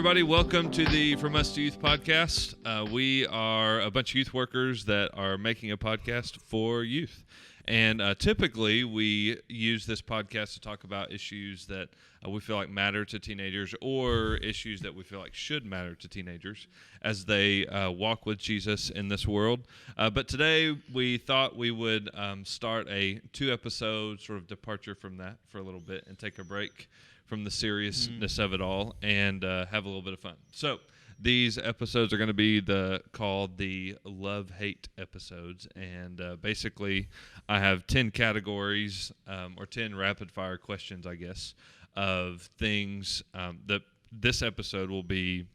everybody. Welcome to the From Us to Youth podcast. We are a bunch of youth workers that are making a podcast for youth. And typically, we use this podcast to talk about issues that we feel like matter to teenagers or issues that we feel like should matter to teenagers as they walk with Jesus in this world. But today, we thought we would start a 2-episode sort of departure from that for a little bit and take a break from the seriousness of it all and have a little bit of fun. So these episodes are going to be called the love-hate episodes, and basically I have 10 categories or 10 rapid-fire questions, I guess, of things that this episode will be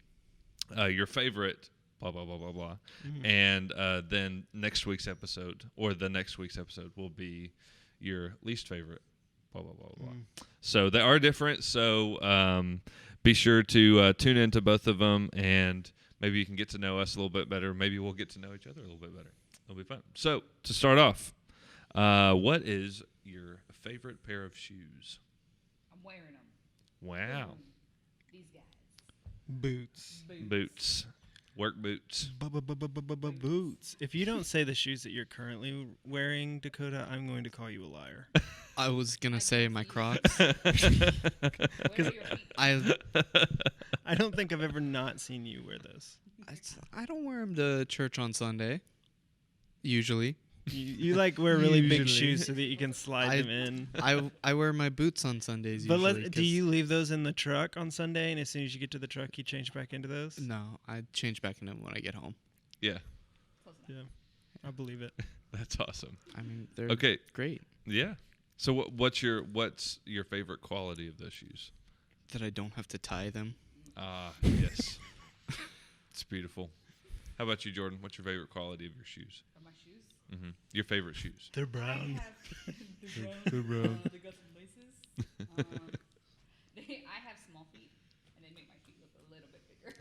your favorite, blah, blah, blah, blah, blah, and then next week's episode or the next week's episode will be your least favorite, blah, blah, blah, blah. So they are different, so be sure to tune into both of them, and maybe you can get to know us a little bit better. Maybe we'll get to know each other a little bit better. It'll be fun. So to start off, what is your favorite pair of shoes? I'm wearing them. Wow. These guys. Boots. Work boots. Boots. If you don't say the shoes that you're currently wearing, Dakota, I'm going to call you a liar. I was gonna say my Crocs. Where are your feet? I don't think I've ever not seen you wear those. I don't wear them to church on Sunday. Usually, You like wear really big Usually. shoes so that you can slide them in. I wear my boots on Sundays. But Usually, do you leave those in the truck on Sunday, and as soon as you get to the truck, you change back into those? No, I change back into them when I get home. Yeah, Close enough. Yeah, I believe it. that's awesome. I mean, they're Okay, great. yeah. So what's your favorite quality of those shoes? That I don't have to tie them. Yes. It's beautiful. How about you, Jordan? What's your favorite quality of your shoes? Are my shoes? Mm-hmm. Your favorite shoes? They're brown. They're brown. They got some laces. I have small feet, and they make my feet look a little bit bigger.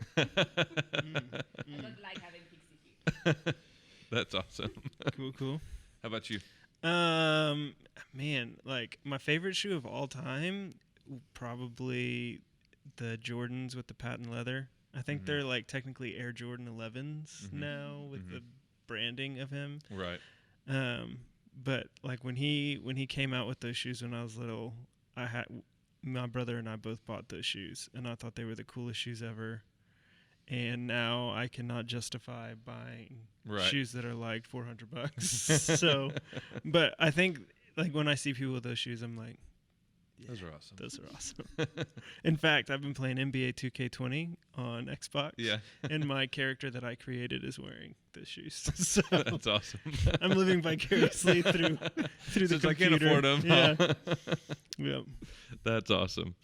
I don't like having pixie feet. That's awesome. Cool. How about you? Man, like my favorite shoe of all time, probably the Jordans with the patent leather. I think they're like technically Air Jordan 11s now with the branding of him. Right. But like when he came out with those shoes when I was little, my brother and I both bought those shoes, and I thought they were the coolest shoes ever. And now I cannot justify buying shoes that are like $400. So, but I think like when I see people with those shoes, I'm like, yeah, Those are awesome. Those are awesome. In fact, I've been playing NBA 2K20 on Xbox. Yeah. And my character that I created is wearing those shoes. So That's awesome. I'm living vicariously through the Since computer. I can't afford them. Yeah. Yep. That's awesome.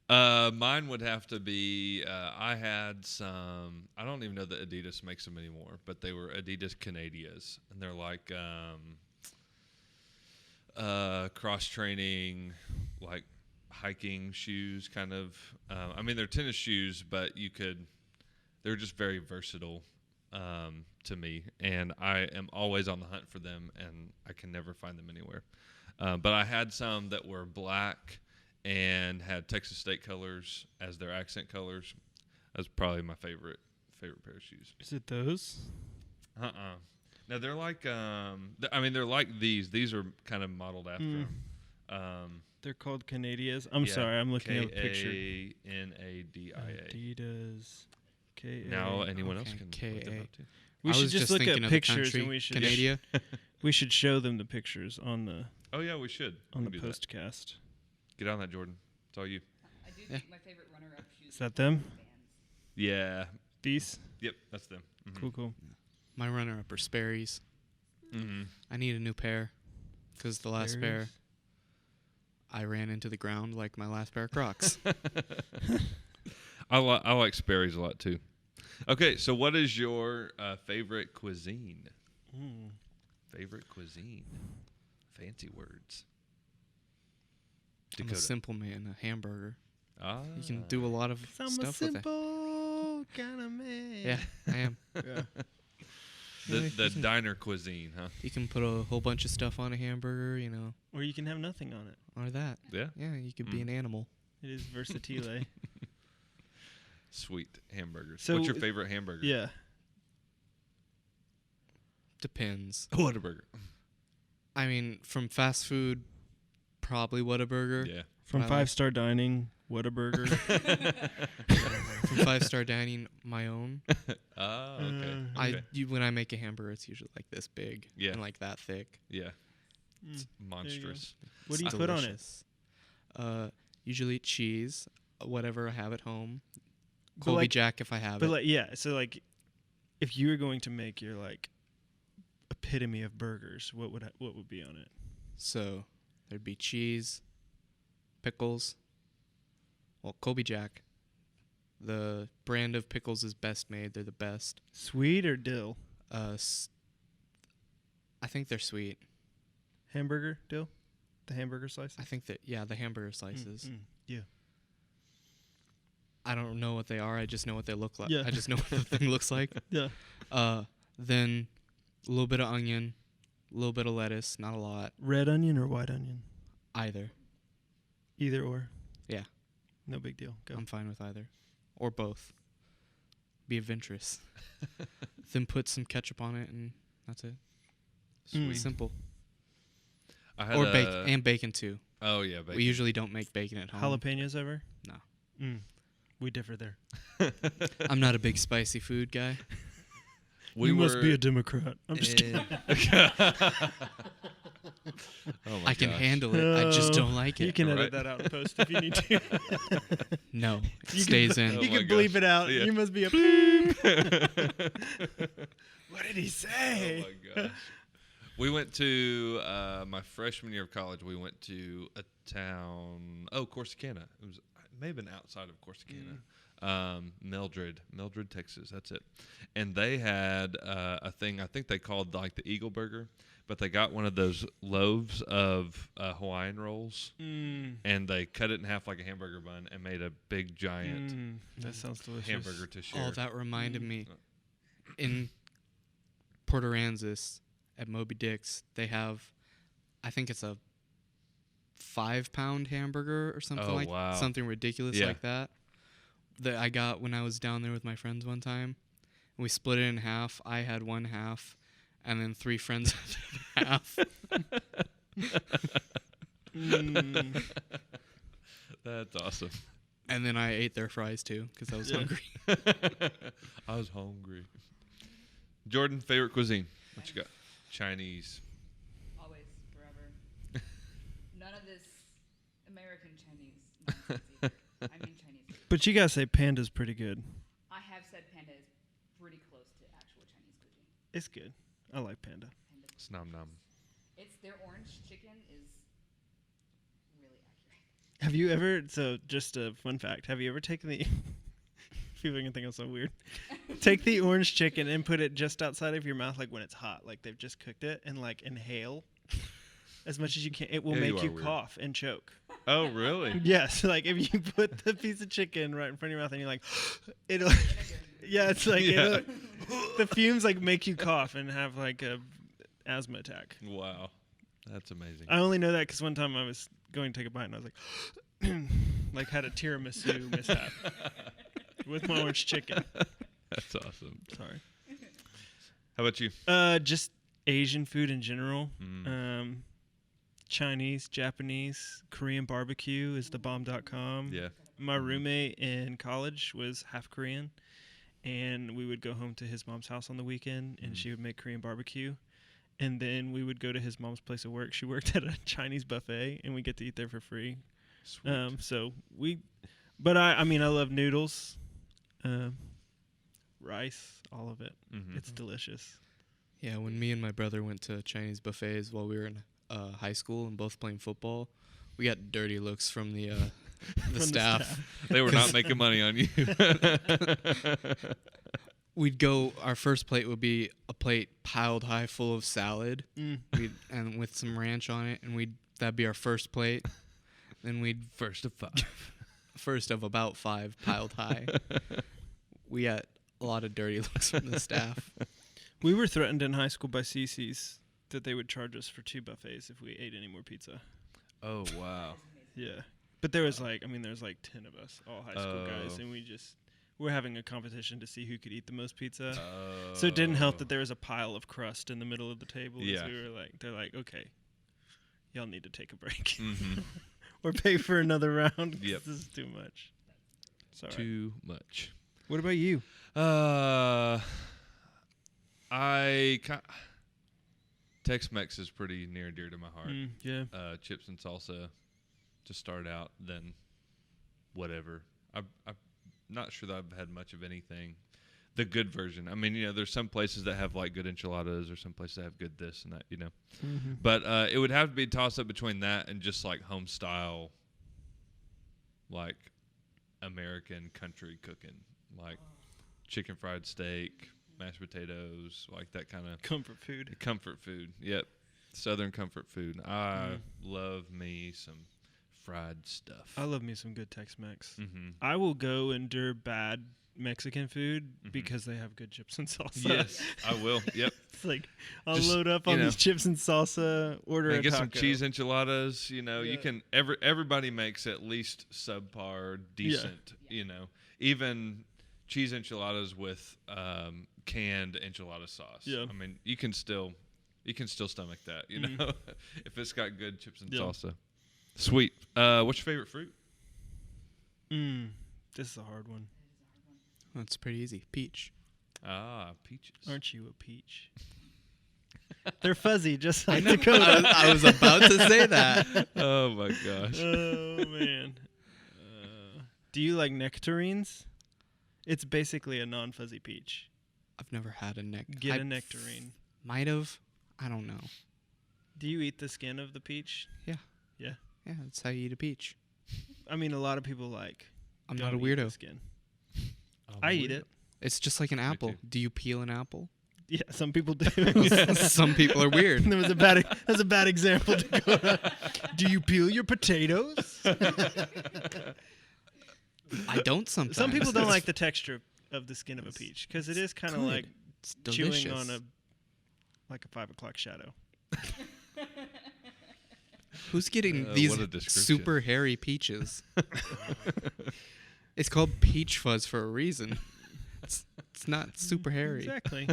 Mine would have to be, I had some, I don't even know that Adidas makes them anymore, but they were Adidas Canadias. And they're like cross-training, like hiking shoes kind of. I mean, they're tennis shoes, but they're just very versatile to me. And I am always on the hunt for them, and I can never find them anywhere. But I had some that were black and had Texas State colors as their accent colors. That's probably my favorite pair of shoes. Is it those? No, they're like they're like these. These are kind of modeled after them. They're called Canadias. I'm sorry, I'm looking at a picture. K-A-N-A-D-I-A. Adidas. K-A. Now anyone else Okay, can K-A. look them up too. We I should was just look thinking at of the pictures, country, and we should Canada. we should show them the pictures on the Oh yeah, we should. on the We can do that. postcast. Get on that, Jordan. It's all you. I do Yeah. think my favorite runner-up shoes. Is that them? Vans. Yeah. These? Yep. That's them. Mm-hmm. Cool. My runner-up are Sperry's. Mm-hmm. I need a new pair because the last pair I ran into the ground like my last pair of Crocs. I like Sperry's a lot too. Okay, so what is your favorite cuisine? Favorite cuisine. Fancy words. I'm a simple man, a hamburger. Ah. You can do a lot of I'm a stuff with it. simple kind of man. Yeah, I am. Yeah. The diner cuisine, huh? You can put a whole bunch of stuff on a hamburger, you know, Or you can have nothing on it. or that. Yeah. Yeah, you could be an animal. It is versatile. sweet hamburgers. So What's your favorite hamburger? Yeah. Depends. Whataburger. I mean, from fast food, probably Whataburger. Yeah. From I like- 5-star dining, Whataburger. From 5-star dining, my own. Oh, okay. Uh, Okay. When I make a hamburger, it's usually like this big Yeah. and like that thick. Yeah. Mm. Monstrous. What do you It's put on it? delicious. Usually cheese, whatever I have at home. But Colby like- Jack if I have But it. like, yeah. So like, if you were going to make your like epitome of burgers, what would be on it? So there'd be cheese, pickles. Well, Colby Jack. The brand of pickles is best made. They're the best. Sweet or dill? I think they're sweet. Hamburger dill? The hamburger slices? I think that the hamburger slices. Yeah. I don't know what they are. I just know what they look like. Yeah. I just know what the thing looks like. Yeah. Then a little bit of onion, a little bit of lettuce, not a lot. Red onion or white onion? Either. Either or. Yeah. No big deal. Go. I'm fine with either. Or both. Be adventurous. Then put some ketchup on it and that's it. Mm. Simple. I had Or bacon too. Oh yeah, bacon. We usually don't make bacon at home. Jalapenos ever? No. We differ there. I'm not a big spicy food guy. We you must be were- a Democrat. I'm just kidding. Oh my I can gosh. handle it. I just Oh, don't like You it. can Right. edit that out and post if you need to. No, it You stays can, in. Oh You my can bleep gosh. it out. Yeah. You must be a beep. What did he Oh say? my gosh. We went to my freshman year of college. We went to a town. Oh, Corsicana. It may have been outside of Corsicana. Mildred, Texas. That's it. And they had a thing. I think they called like the Eagle Burger, but they got one of those loaves of Hawaiian rolls, and they cut it in half like a hamburger bun and made a big giant That sounds delicious. hamburger to share. Oh, that reminded me. In Port Aransas at Moby Dick's, they have, I think it's a 5-pound hamburger or something Oh, wow. something ridiculous Yeah. like that. That I got when I was down there with my friends one time. We split it in half. I had one half, and then 3 friends had half. That's awesome. And then I ate their fries too because I was Yeah. hungry. I was hungry. Jordan, favorite cuisine? What you got? Chinese. Always, forever. None of this American Chinese nonsense either. I mean Chinese food. But you gotta say Panda's pretty good. I have said Panda is pretty close to actual Chinese cuisine. It's good. I like Panda. Panda. It's nom nom. It's their orange chicken is really accurate. Have you ever? So, just a fun fact. Have you ever taken the? People are gonna think I'm so weird. Take the orange chicken and put it just outside of your mouth, like when it's hot, like they've just cooked it, and like inhale as much as you can. It will Yeah, you make are you weird. cough and choke. Oh, really? Yes, like if you put the piece of chicken right in front of your mouth and you're like, it'll. Yeah, it's like Yeah. the fumes like make you cough and have like a asthma attack. Wow. That's amazing. I only know that because one time I was going to take a bite and I was like, like had a tiramisu mishap with my orange chicken. That's awesome. Sorry. How about you? Just Asian food in general. Mm. Chinese, Japanese, Korean barbecue is thebomb.com. Yeah. My roommate in college was half Korean, and we would go home to his mom's house on the weekend, and she would make Korean barbecue. And then we would go to his mom's place of work. She worked at a Chinese buffet, and we get to eat there for free. Sweet. But I mean, I love noodles, rice, all of it. Mhm. It's delicious. Yeah, when me and my brother went to Chinese buffets while we were in high school and both playing football, we got dirty looks from the From the staff. They were not making money on you. We'd go. Our first plate would be a plate piled high full of salad, and with some ranch on it, and that'd be our first plate. Then we'd First of 5. first of about 5 piled high. We got a lot of dirty looks from the staff. We were threatened in high school by CC's that they would charge us for 2 buffets if we ate any more pizza. Oh, wow. Yeah. But there was like, there was like 10 of us, all high school Oh. guys, and we're having a competition to see who could eat the most pizza. Oh. So it didn't help that there was a pile of crust in the middle of the table. as Yeah. we were like, they're like, okay, y'all need to take a break Mhm. or pay for another round. 'Cause Yep. This is too much. Sorry. Too much. What about you? Tex-Mex is pretty near and dear to my heart. Yeah. Chips and salsa to start out, then whatever. I'm not sure that I've had much of anything. The good version. I mean, there's some places that have like good enchiladas, or some places that have good this and that, Mm-hmm. But it would have to be a toss up between that and just like home style, like American country cooking, like chicken fried steak, mashed potatoes, like that kind of Comfort food. comfort food. Yep, Southern comfort food. I love me some fried stuff. I love me some good Tex-Mex. Mm-hmm. I will go endure bad Mexican food Mhm. because they have good chips and salsa. Yes, I will. Yep. It's like I'll Just, load up you on know, these chips and salsa, order And a get taco. some cheese enchiladas. You Yeah. can everybody makes at least subpar, decent. Even cheese enchiladas with canned enchilada sauce. Yeah. I mean, you can still stomach that. If it's got good chips and Yeah. salsa. Sweet. What's your favorite fruit? This is a hard one. Oh, it's pretty easy. Peach. Ah, peaches. Aren't you a peach? They're fuzzy, just I like know. Dakota. I was about to say that. Oh my gosh. Oh man. Do you like nectarines? It's basically a non-fuzzy peach. I've never had a Get a nectarine. Might have. I don't know. Do you eat the skin of the peach? Yeah, that's how you eat a peach. I mean, a lot of people like. I'm don't not a eat the weirdo. skin. I eat it. It's just like an apple. too. Do you peel an apple? Yeah, some people do. Some people are weird. That was a bad example. Dakota. Do you peel your potatoes? I don't sometimes. Some people don't like the texture of the skin of a peach because it is kind of good. like It's chewing delicious. on a 5 o'clock shadow. Who's getting what these a description. super hairy peaches? It's called peach fuzz for a reason. It's not super hairy. Exactly.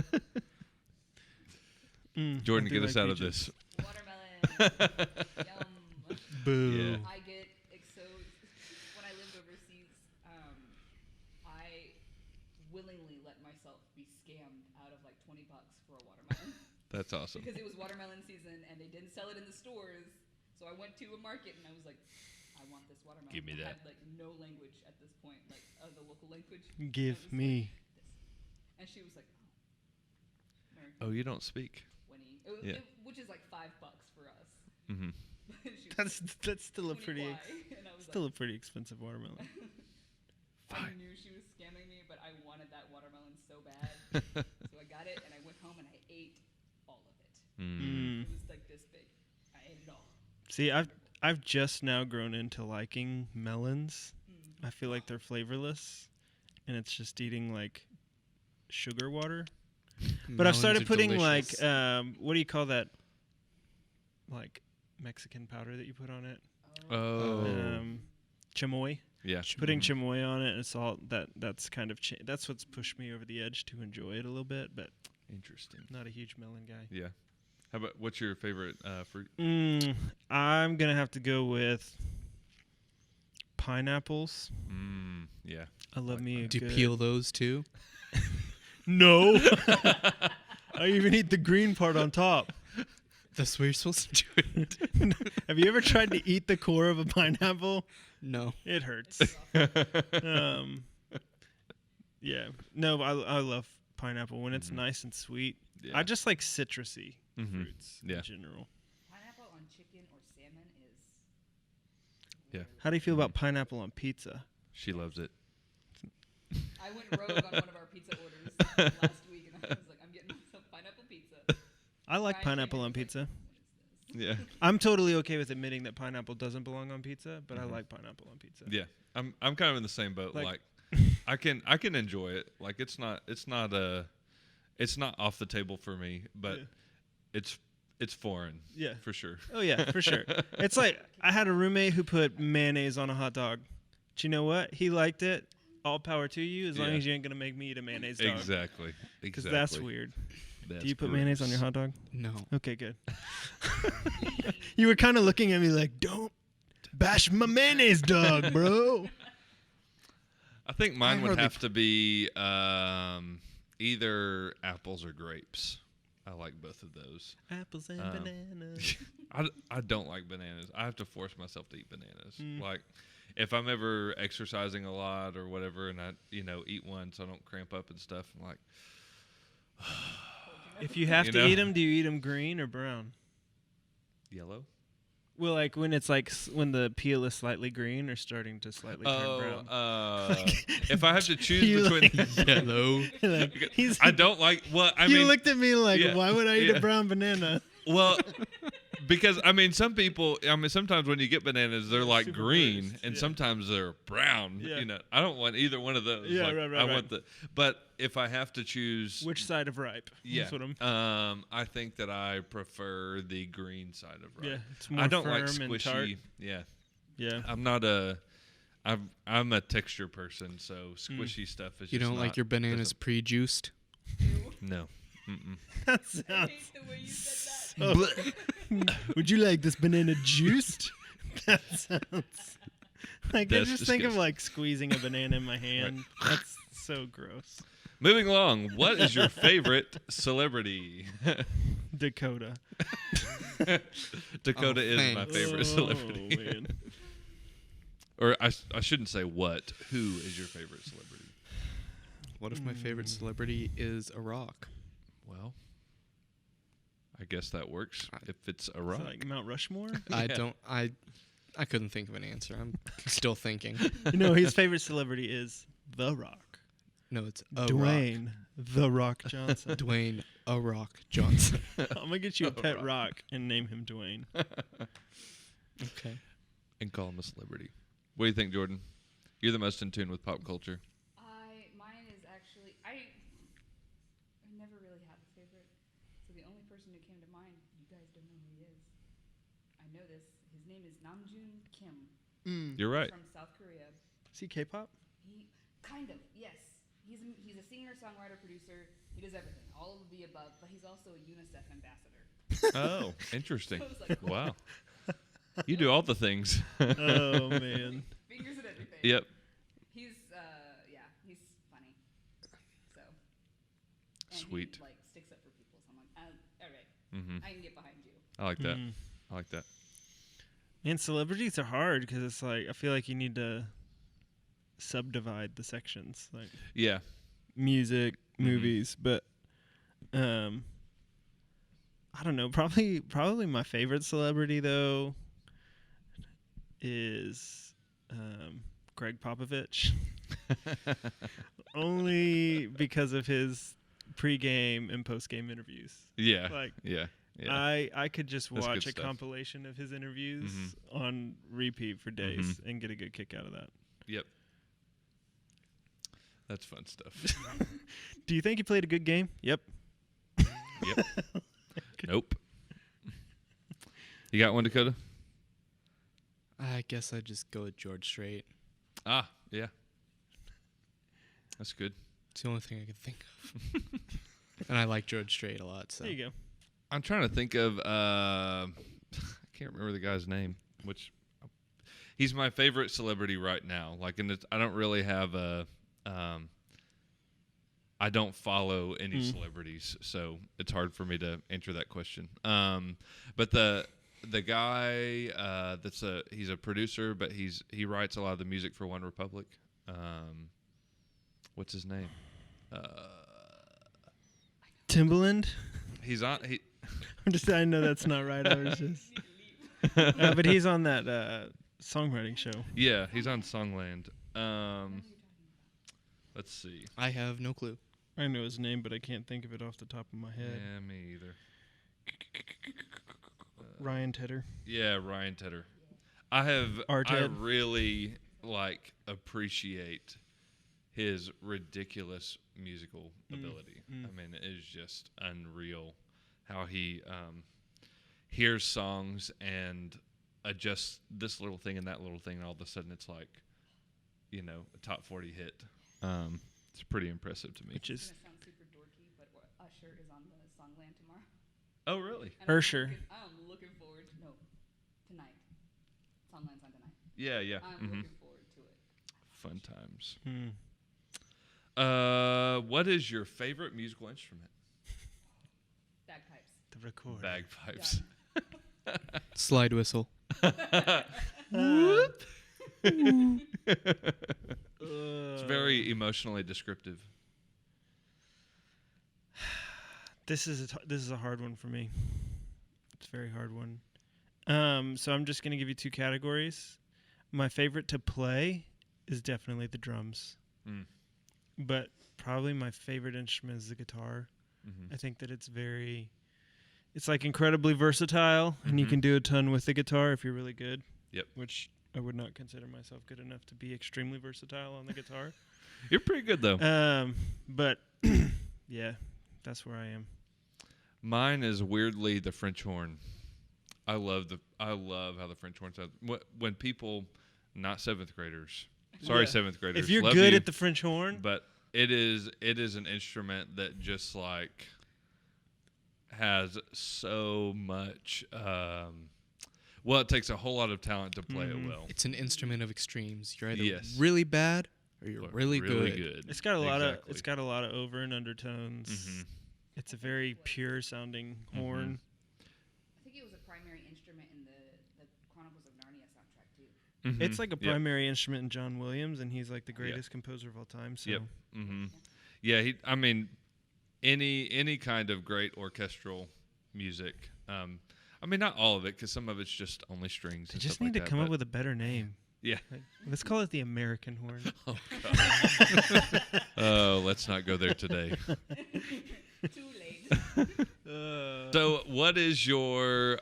Jordan, I do get us like out of peaches. this. Watermelon. Yum. Boo. Yeah. I get so when I lived overseas, I willingly let myself be scammed out of like $20 for a watermelon That's awesome. because it was watermelon season and they didn't sell it in the stores. So I went to a market and I was like, I want this watermelon. Give me I that. had like no language at this point, like the local language. Give I was me. Like, and she was like, American Oh, you don't speak. 20, Yeah. which is like $5 for us. Mm-hmm. She was That's still a 20 pretty why? And I was still a pretty expensive watermelon. I knew she was scamming me, but I wanted that watermelon so bad. So I got it, and I went home and I ate all of it. It was like this big. I ate it all. See, I've just now grown into liking melons. I feel like they're flavorless, and it's just eating like sugar water. But I've Melons started are putting delicious. like what do you call that? Like Mexican powder that you put on it. Oh. Chamoy. Yeah. Putting chamoy on it and salt. That's kind of that's what's pushed me over the edge to enjoy it a little bit. But Interesting. not a huge melon guy. Yeah. How about what's your favorite fruit? I'm gonna have to go with pineapples. Yeah. I love me a Do you good. peel those too? No. I even eat the green part on top. That's what you're supposed to do. Have you ever tried to eat the core of a pineapple? No. It hurts. Yeah. No, I love pineapple when it's nice and sweet. Yeah. I just like citrusy Mhm. fruits Yeah. in general. Pineapple on chicken or salmon is. Yeah. How do you feel about pineapple on pizza? She loves it. I went rogue on one of our pizza orders last week, and I was like, I'm getting myself pineapple pizza. I like Ryan came pineapple in on and was pizza. like, "What is this?" Yeah. I'm totally okay with admitting that pineapple doesn't belong on pizza, but I like pineapple on pizza. Yeah. I'm kind of in the same boat. Like- Like I can enjoy it. Like it's not off the table for me, but Yeah. it's foreign. Yeah. For sure. Oh yeah, for sure. It's like I had a roommate who put mayonnaise on a hot dog. Do you know what? He liked it. all power to you, as long Yeah. as you ain't gonna make me eat a mayonnaise dog. Exactly. Because that's weird. That's Do you put mayonnaise on your hot dog? No. Okay, good. You were kind of looking at me like, don't bash my mayonnaise dog, bro. I think mine I would hardly- have to be either apples or grapes. I like both of those. Apples and Um, bananas. I don't like bananas. I have to force myself to eat bananas. Mm. Like, if I'm ever exercising a lot or whatever, and I eat one so I don't cramp up and stuff, I'm like, If you have You to know? eat them, do you eat them green or brown? yellow. Well, like when it's like when the peel is slightly green or starting to slightly turn brown. If I have to You choose between, Yellow. Like, he's, I don't like. Well, I you mean, looked at me like, yeah, why would I eat yeah. a brown banana? well, because some people. Sometimes when you get bananas, they're like super green, bruised, and yeah. sometimes they're brown. Yeah. I don't want either one of those. Yeah, Like, right, I right. want the. But if I have to choose, Which side of ripe? yeah, That's what I'm. I think that I prefer the green side of ripe. Yeah, it's more I don't firm like and tart. squishy. Yeah, Yeah. I'm not a. I'm a texture person, so squishy stuff is. You just don't like not- your bananas doesn't- pre-juiced? No. Mm-mm. That I sounds. hate the way you said that. Would you like this banana juiced? That sounds. Like I That's just think of disgusting. like squeezing a banana in my hand. That's so gross. Moving along, what is your favorite celebrity? Dakota. Dakota Oh, is my thanks. favorite Oh, celebrity. man. Or I shouldn't say what. Who is your favorite celebrity? What if my favorite celebrity is a rock? Well, I guess that works. If it's a Is rock. it like Mount Rushmore? I Yeah. don't. I couldn't think of an answer. I'm still thinking. You know, his favorite celebrity is The Rock. No, it's a Dwayne The Rock Johnson. rock. Dwayne a rock Johnson. I'm gonna get you a The pet Rock. rock and name him Dwayne. Okay. And call him a celebrity. What do you think, Jordan? You're the most in tune with pop culture. Mine is actually I never really had a favorite. So the only person who came to mind, you guys don't know who he is. I know this. His name is Namjoon Kim. You're right. From South Korea. Is he K-pop? He kind of, yes. He's a singer, songwriter, producer. He does everything, all of the above. But he's also a UNICEF ambassador. Oh, interesting. So I was like, Wow. You do all the things. Oh man. fingers and everything. Yep. He's he's funny. So. And Sweet. He, like sticks up for people. So I'm like, all right, Mm-hmm. I can get behind you. I like that. Mm. I like that. Man, celebrities are hard because it's like I feel like you need to subdivide the sections, like Yeah. music, Mhm. movies, but I don't know. Probably my favorite celebrity though is Greg Popovich. Only because of his pre-game and post-game interviews. Yeah. Like Yeah. Yeah. I could just That's watch good a stuff. compilation of his interviews Mhm. on repeat for days and get a good kick out of that. Yep. That's fun stuff. Do you think he played a good game? Yep. Yep. Nope. You got one, Dakota? I guess I'd just go with George Strait. Ah, yeah. That's good. It's the only thing I could think of. And I like George Strait a lot. So There you go. I'm trying to think of I can't remember the guy's name, which he's my favorite celebrity right now. Like, and I don't really have a I don't follow any celebrities, so it's hard for me to answer that question. But the guy he's a producer, but he writes a lot of the music for One Republic. What's his name? Timbaland. I know that's not right. I was just. But he's on that songwriting show. Yeah, he's on Songland. Let's see. I have no clue. I know his name, but I can't think of it off the top of my head. Yeah, me either. Ryan Tedder. Yeah, Ryan Tedder. I R-Ted. really appreciate his ridiculous musical ability. I mean, it is just unreal how he hears songs and adjusts this little thing and that little thing, and all of a sudden it's like, a top 40 hit. It's pretty impressive to me. Which It's is gonna sound super dorky, but Usher is on the Songland tomorrow. Oh, really? And Usher. I'm looking forward. No, tonight. Songland's on tonight. Yeah, yeah. I'm hmm looking forward to it. Fun times. hmm, What is your favorite musical instrument? Bagpipes. the record. Bagpipes. Slide whistle. It's very emotionally descriptive. This is a hard one for me. It's a very hard one. So I'm just gonna give you two categories. My favorite to play is definitely the drums, Mm. but probably my favorite instrument is the guitar. Mm-hmm. I think that it's like incredibly versatile, and you Mhm. can do a ton with the guitar if you're really good. Yep. Which I would not consider myself good enough to be extremely versatile on the guitar. You're pretty good though. But yeah, that's where I am. Mine is weirdly the French horn. I love how the French horn sounds. When people, not seventh graders, sorry Yeah. seventh graders, If you're love good you, at the French horn, but it is an instrument that just like has so much. Well, it takes a whole lot of talent to play Mhm. it well. It's an instrument of extremes. You're either Yes. really bad or you're But really good. it's got a lot Exactly. of over and undertones. Mhm. It's a very pure sounding horn. I think it was a primary instrument in the Chronicles of Narnia soundtrack too. Mhm. It's like a Yep. primary instrument in John Williams, and he's like the Yeah. greatest composer of all time. So Yep. Mm-hmm. Yeah, I mean, any kind of great orchestral music. I mean, not all of it, because some of it's just only strings. they and just stuff need like to come that, up with a better name. Yeah. Like, let's call it the American horn. Oh, God. Oh, let's not go there today. Too late. So, what is your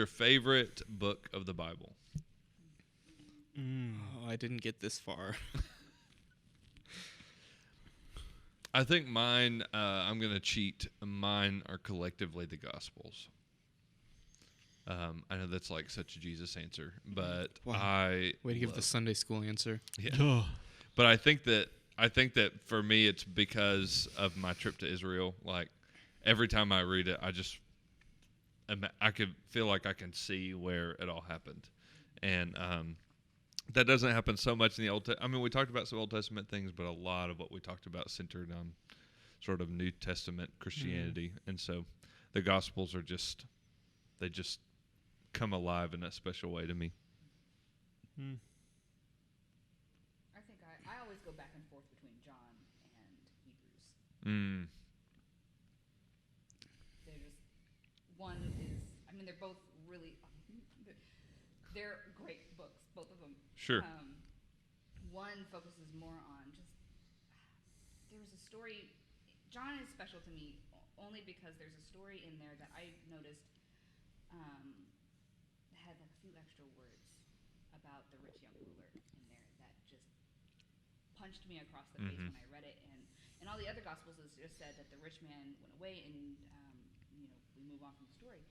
favorite book of the Bible? Oh, I didn't get this far. I think mine. I'm gonna cheat. Mine are collectively the Gospels. I know that's like such a Jesus answer, but Wow. I Way to give the love- Sunday school answer. Yeah. But I think that for me it's because of my trip to Israel. Like every time I read it, I could feel like I can see where it all happened, and that doesn't happen so much in the Old. I mean, we talked about some Old Testament things, but a lot of what we talked about centered on sort of New Testament Christianity, and so the Gospels are they just come alive in a special way to me. Mm. I think I always go back and forth between John and Hebrews. Mm. They're just one is. I mean, they're both really. They're great books, both of them. Sure. One focuses more on just. There was a story. John is special to me only because there's a story in there that I noticed had like a few extra words about the rich young ruler in there that just punched me across the face Mhm. when I read it. And all the other gospels is just said that the rich man went away and we move on from the story.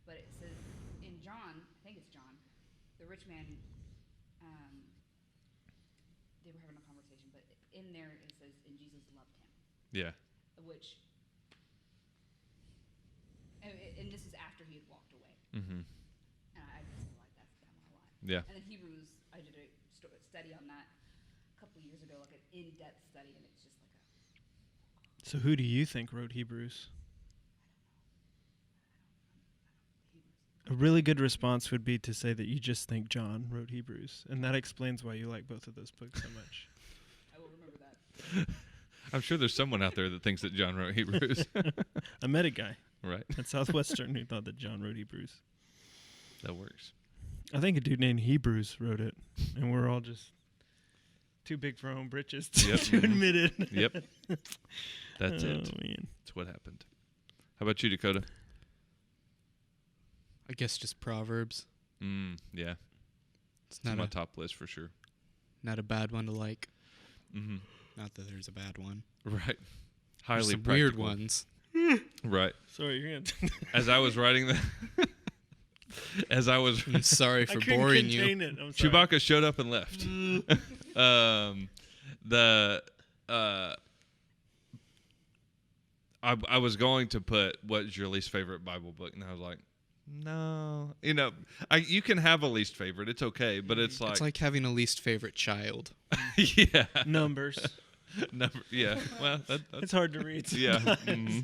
But it says in John, I think it's John, the rich man. They were having a conversation, but in there it says, "And Jesus loved him," Yeah. which, and this is after he had walked away, Mm-hmm. and I just feel like that's them a lot. Yeah. And then Hebrews, I did a study on that a couple years ago, like an in-depth study, and it's just like So who do you think wrote Hebrews? Hebrews. A really good response would be to say that you just think John wrote Hebrews, and that explains why you like both of those books so much. I will remember that. I'm sure there's someone out there that thinks that John wrote Hebrews. I met a guy Right. at Southwestern who thought that John wrote Hebrews. That works. I think a dude named Hebrews wrote it, and we're all just too big for our own britches to, Yep. to Mhm. admit it. Yep. That's Oh, it. man. That's what happened. How about you, Dakota? I guess just Proverbs. Yeah. It's It's on not my a top list for sure. not a bad one to like. Mm-hmm. Not that there's a bad one. Right. There's Highly some weird practical. ones. Right. Sorry, you're gonna. As I was writing that, as I was I'm sorry I for couldn't boring contain you. it. I'm sorry. Chewbacca showed up and left. The I was going to put what's your least favorite Bible book, and I was like, no, you can have a least favorite. It's okay, but it's It's like having a least favorite child. yeah, Numbers. number, yeah. Well, that's It's hard to read. yeah. sometimes.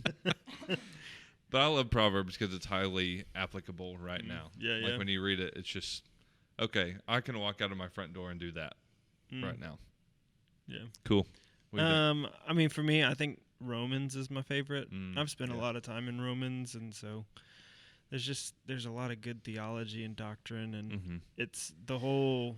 But I love Proverbs because it's highly applicable right now. Yeah, Like yeah. when you read it, it's just okay. I can walk out of my front door and do that right now. Yeah. Cool. What do you think? I mean, for me, I think Romans is my favorite. I've spent a yeah. lot of time in Romans, and so there's a lot of good theology and doctrine, and Mhm. it's the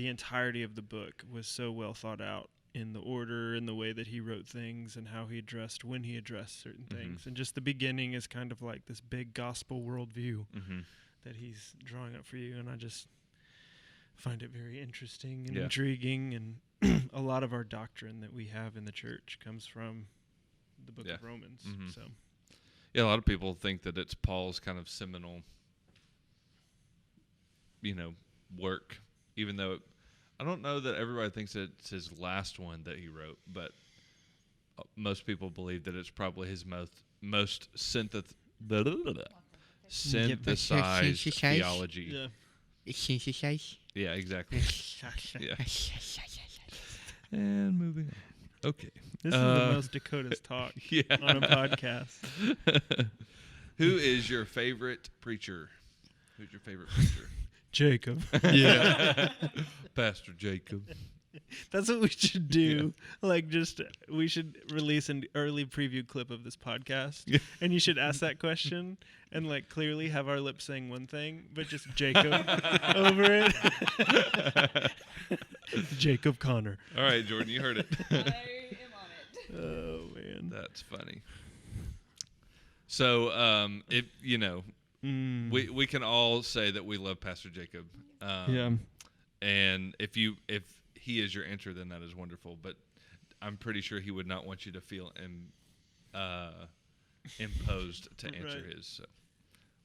entirety of the book was so well thought out in the order and the way that he wrote things and how he addressed when he addressed certain things, and just the beginning is kind of like this big gospel worldview Mhm. that he's drawing up for you, and I just find it very interesting and Yeah. intriguing, and a lot of our doctrine that we have in the church comes from the book Yeah. of Romans. Mhm. So Yeah, a lot of people think that it's Paul's kind of seminal, work, even though I don't know that everybody thinks it's his last one that he wrote, but most people believe that it's probably his most synthesized theology. yeah. Yeah, exactly. Yeah. And moving on. Okay. This is the most Dakota's talk Yeah. on a podcast. Who is your favorite preacher? Who's your favorite preacher? Jacob. Yeah. Pastor Jacob. That's what we should do. Like, we should release an early preview clip of this podcast, Yeah. and you should ask that question, and like clearly have our lips saying one thing, but just Jacob over it. Jacob Connor. All right, Jordan, you heard it. I am on it. Oh man. That's funny. So, if we can all say that we love Pastor Jacob. Yeah. And if he is your answer, then that is wonderful. But I'm pretty sure he would not want you to feel imposed to answer Right. his. So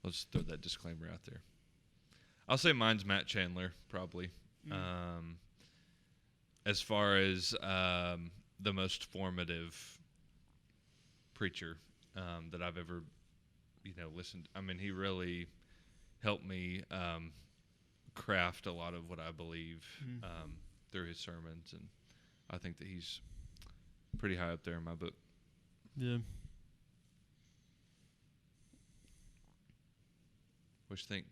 let's throw that disclaimer out there. I'll say mine's Matt Chandler, probably. As far as the most formative preacher that I've ever, listened. I mean, he really helped me craft a lot of what I believe through his sermons, and I think that he's pretty high up there in my book. Yeah. What you think?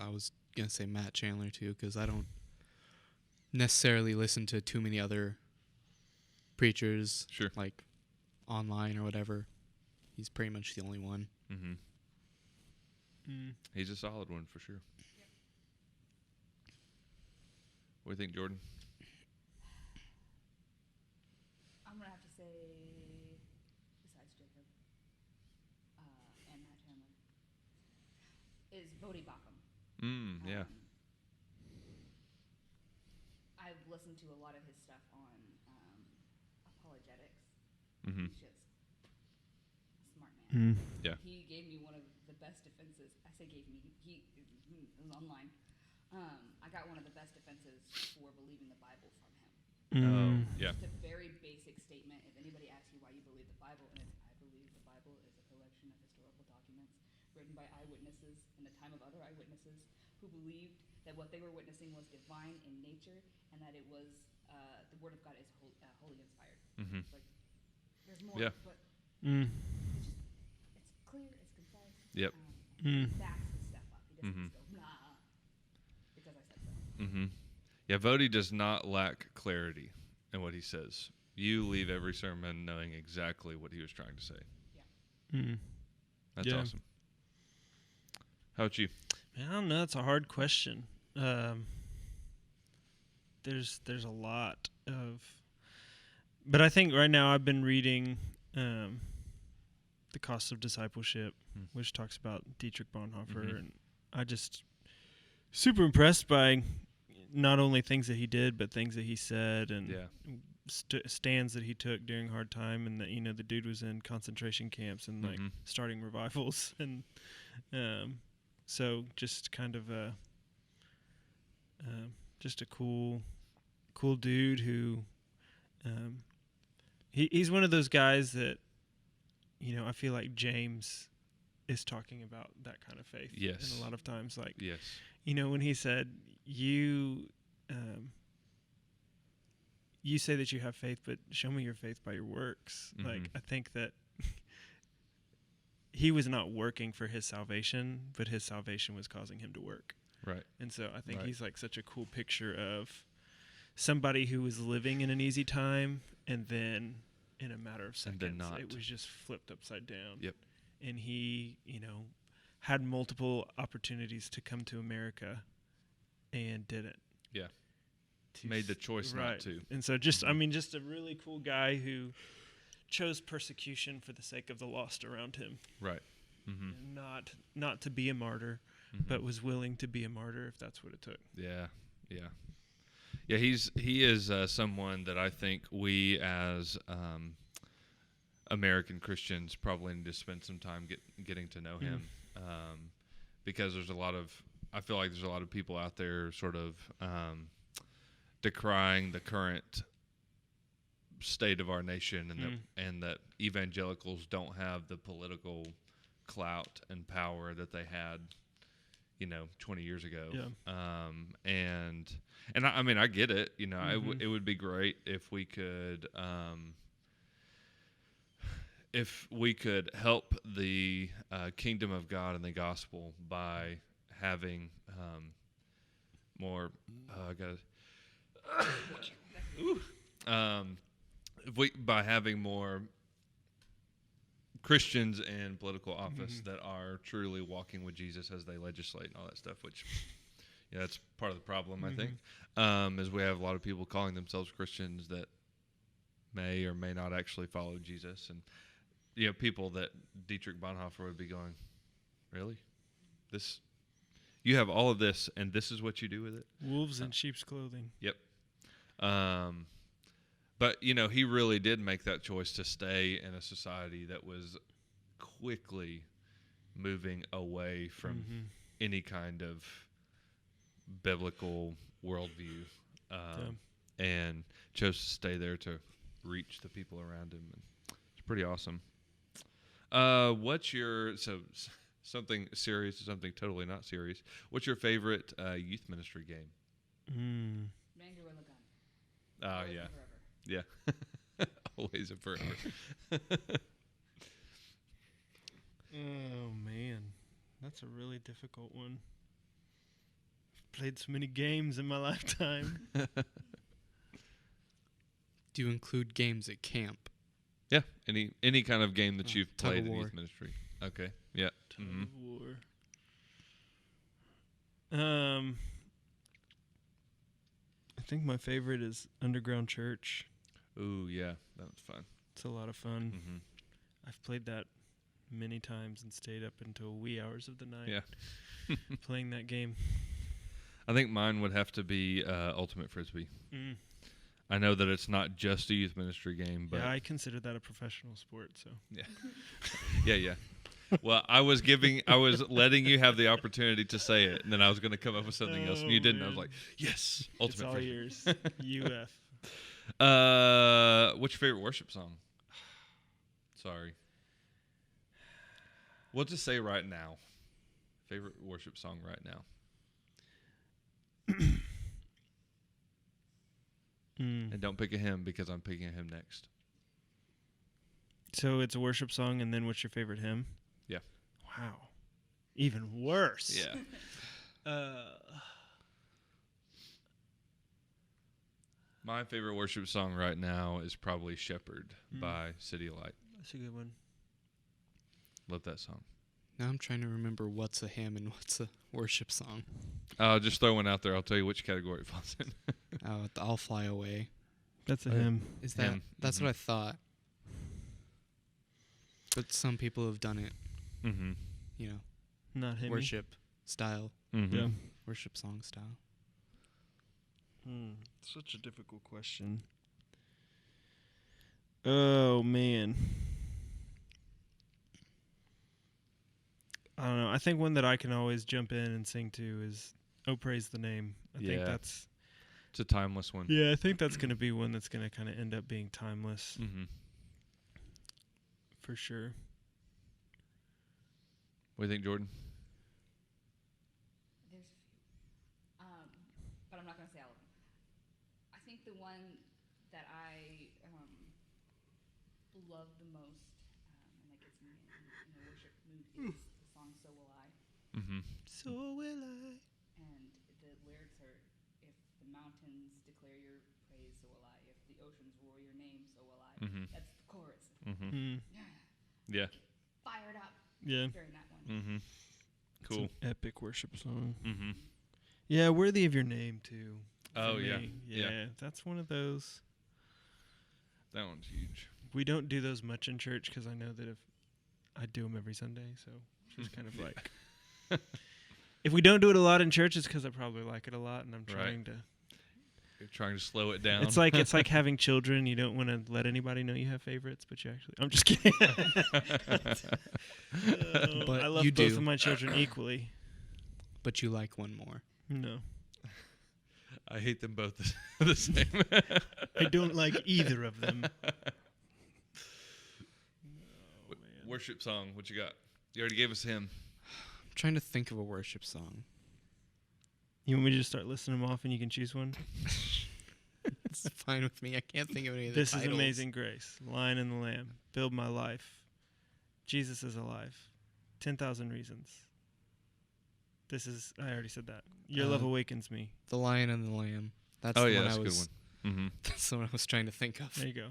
I was gonna say Matt Chandler too, because I don't necessarily listen to too many other preachers, Sure. like online or whatever. He's pretty much the only one. Mm-hmm. He's a solid one for sure. What do you think, Jordan? I'm gonna have to say, besides Jacob and Matt Chandler, is Bodhi Bacham. Yeah. I've listened to a lot of his stuff on apologetics. Mm-hmm. He's just a smart man. Yeah. He gave me one of the best defenses. I say gave me. He was online. I got one of the best defenses for believing the Bible from him. Oh, yeah. It's a very basic statement. If anybody asks you why you believe the Bible, and it's, I believe the Bible is a collection of historical documents written by eyewitnesses in the time of other eyewitnesses who believed that what they were witnessing was divine in nature and that it was the Word of God is holy inspired. Mm-hmm. Like, there's more, Yeah. but Mm. it's clear, it's concise. Yep. Backs his stuff up. He doesn't Mm-hmm. just go, nah, because I said so. Mm-hmm. Yeah, Vody does not lack clarity in what he says. You leave every sermon knowing exactly what he was trying to say. That's Yeah. awesome. How about you? Man, I don't know. That's a hard question. There's a lot of, but I think right now I've been reading The Cost of Discipleship, which talks about Dietrich Bonhoeffer, and I just super impressed by not only things that he did, but things that he said and stands that he took during hard time, and that the dude was in concentration camps and like starting revivals, and So just kind of just a cool dude who he's one of those guys that, you know, I feel like James is talking about that kind of faith. Yes. And a lot of times, like, Yes. you know, when he said, you say that you have faith, but show me your faith by your works. Like, Mhm. I think that he was not working for his salvation, but his salvation was causing him to work. Right. And so I think Right. he's like such a cool picture of somebody who was living in an easy time, and then in a matter of And then seconds, not. it was just flipped upside down. Yep. And he, you know, had multiple opportunities to come to America and didn't. Yeah. To Made the choice not right. to. And so just, I Mhm. mean, just a really cool guy who chose persecution for the sake of the lost around him. Right. Mm-hmm. And not to be a martyr, but was willing to be a martyr if that's what it took. Yeah, yeah, yeah. He is someone that I think we as American Christians probably need to spend some time getting to know him, because there's a lot of, I feel like there's a lot of people out there sort of decrying the current state of our nation, and that evangelicals don't have the political clout and power that they had, you know, 20 years ago. Yeah. And I mean, I get it. You know, Mhm. it would be great if we could help the kingdom of God and the gospel by having more. By having more Christians in political office that are truly walking with Jesus as they legislate and all that stuff, which, yeah, that's part of the problem, I think, is we have a lot of people calling themselves Christians that may or may not actually follow Jesus. And, you know, people that Dietrich Bonhoeffer would be going, really? You have all of this, and this is what you do with it? Wolves in sheep's clothing. Yep. But, you know, he really did make that choice to stay in a society that was quickly moving away from any kind of biblical worldview, and chose to stay there to reach the people around him. And it's pretty awesome. What's your, something serious to something totally not serious, what's your favorite youth ministry game? Mango and Lagan. Oh, Always yeah. and forever. Yeah. Always and forever. Oh man, that's a really difficult one. I've played so many games in my lifetime. Do you include games at camp? Yeah, any kind of game that you've Tug of played in War. youth ministry. Okay, yeah. Tug Mhm. of War. I think my favorite is Underground Church. Ooh, yeah, that was fun. It's a lot of fun. Mm-hmm. I've played that many times and stayed up until wee hours of the night Yeah. playing that game. I think mine would have to be Ultimate Frisbee. I know that it's not just a youth ministry game, but Yeah, I consider that a professional sport. So yeah. Well, I was letting you have the opportunity to say it, and then I was going to come up with something else, and you didn't. I was man. like, yes, it's Ultimate all Frisbee. yours. UF. What's your favorite worship song? Sorry. We'll just say right now. Favorite worship song right now. And don't pick a hymn because I'm picking a hymn next. So it's a worship song, and then what's your favorite hymn? Yeah. Wow. Even worse. Yeah. My favorite worship song right now is probably Shepherd by City Light. That's a good one. Love that song. Now I'm trying to remember what's a hymn and what's a worship song. Just throw one out there. I'll tell you which category it falls in. I'll Fly Away. That's a Oh, yeah. hymn. Is that? Hymn. That's what I thought. But some people have done it, Mm-hmm. you know, Not hymn. worship style, Mm-hmm. Yeah. worship song style. Such a difficult question. Oh man. I don't know. I think one that I can always jump in and sing to is "Oh Praise the Name." I think that's It's a timeless one. I think that's going to be one that's going to kind of end up being timeless Mm-hmm. for sure. What do you think, Jordan? There's a few, but I'm not gonna say all of them. I think the one that I love the most, and that gets me in a worship mood, is the song "So Will I." Mm-hmm. So will I. And the lyrics are, "If the mountains declare your praise, so will I. If the oceans roar your name, so will I." Mm-hmm. That's the chorus. Mm-hmm. Yeah. Fired up Yeah. during that one. Mm-hmm. It's Cool. an epic worship song. Mm-hmm. Yeah, worthy of your name too. Oh, for yeah. me. Yeah. Yeah, that's one of those. That one's huge. We don't do those much in church because I know that if I do them every Sunday, so it's just kind of like. If we don't do it a lot in church, it's because I probably like it a lot, and I'm Right. trying to. You're trying to slow it down. It's like having children. You don't want to let anybody know you have favorites, but you actually. I'm just kidding. But I love you both do. of my children equally. But you like one more. No, I hate them both the same. I don't like either of them. Worship song. What you got? You already gave us him. I'm trying to think of a worship song. You want me to just start listing them off, and you can choose one? It's fine with me. I can't think of any of the This is titles. Amazing Grace, Lion and the Lamb, Build My Life, Jesus is Alive, 10,000 Reasons. This is, I already said that. Your Love Awakens Me. The Lion and the Lamb. That's Oh the yeah, one that's I a good was. one. Mm-hmm. That's the one I was trying to think of. There you go.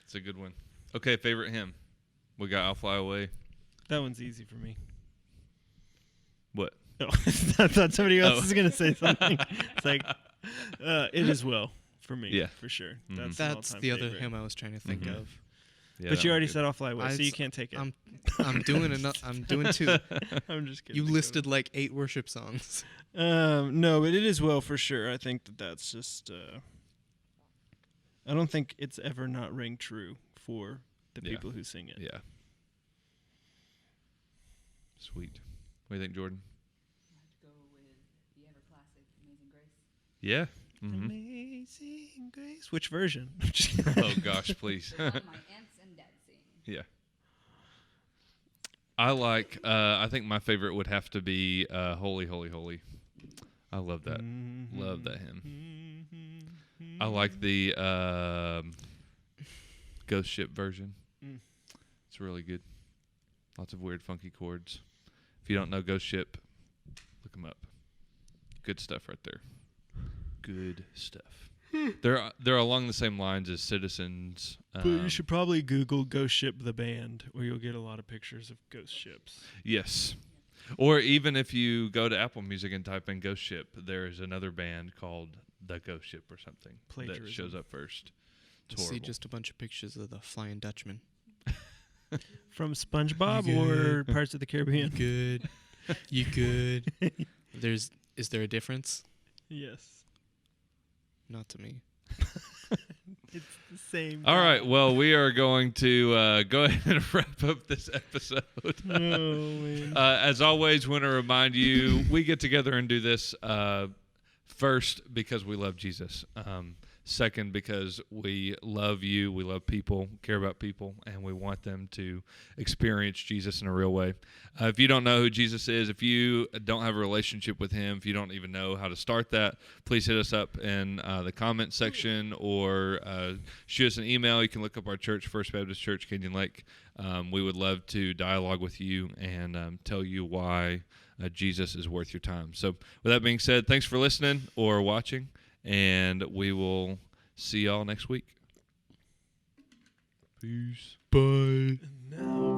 It's a good one. Okay, favorite hymn. We got "I'll Fly Away." That one's easy for me. What? Oh, I thought somebody else Oh. was going to say something. It's like, it is well for me. Yeah. For sure. Mhm. That's, an That's all-time the other favorite. hymn I was trying to think Mhm. of. Yeah, But that you one's already good. said I'll fly away, so I- you can't take it. I'm doing I'm doing two. I'm just kidding. You Go. listed like 8 worship songs. No, but it is well for sure. I think that's just. I don't think it's ever not ring true for the Yeah. people who sing it. Yeah. Sweet. What do you think, Jordan? I have to go with the ever classic "Amazing Grace." Yeah. Mm-hmm. Amazing Grace. Which version? Oh gosh, please. The one my aunts and dads sing. Yeah. I like. I think my favorite would have to be "Holy, Holy, Holy." I love that. Love that hymn. I like the Ghost Ship version. Mm. It's really good. Lots of weird, funky chords. If you don't know Ghost Ship, look them up. Good stuff right there. Good stuff. They're along the same lines as Citizens. But you should probably Google Ghost Ship the band, where you'll get a lot of pictures of ghost ships. Yes. Or even if you go to Apple Music and type in Ghost Ship, there's another band called The Ghost Ship or something that Plagiarism. shows up first. It's See horrible. just a bunch of pictures of the Flying Dutchman. From SpongeBob You or good? Parts of the Caribbean? Good. You good? Is there a difference? Yes. Not to me. It's the same. All right. Well, we are going to go ahead and wrap up this episode. Oh, man. As always, want to remind you, we get together and do this first because we love Jesus. Second, because we love you, we love people, care about people, and we want them to experience Jesus in a real way. If you don't know who Jesus is, if you don't have a relationship with him, if you don't even know how to start that, please hit us up in the comment section or shoot us an email. You can look up our church, First Baptist Church, Canyon Lake. We would love to dialogue with you and tell you why Jesus is worth your time. So with that being said, thanks for listening or watching. And we will see y'all next week. Peace. Bye. Now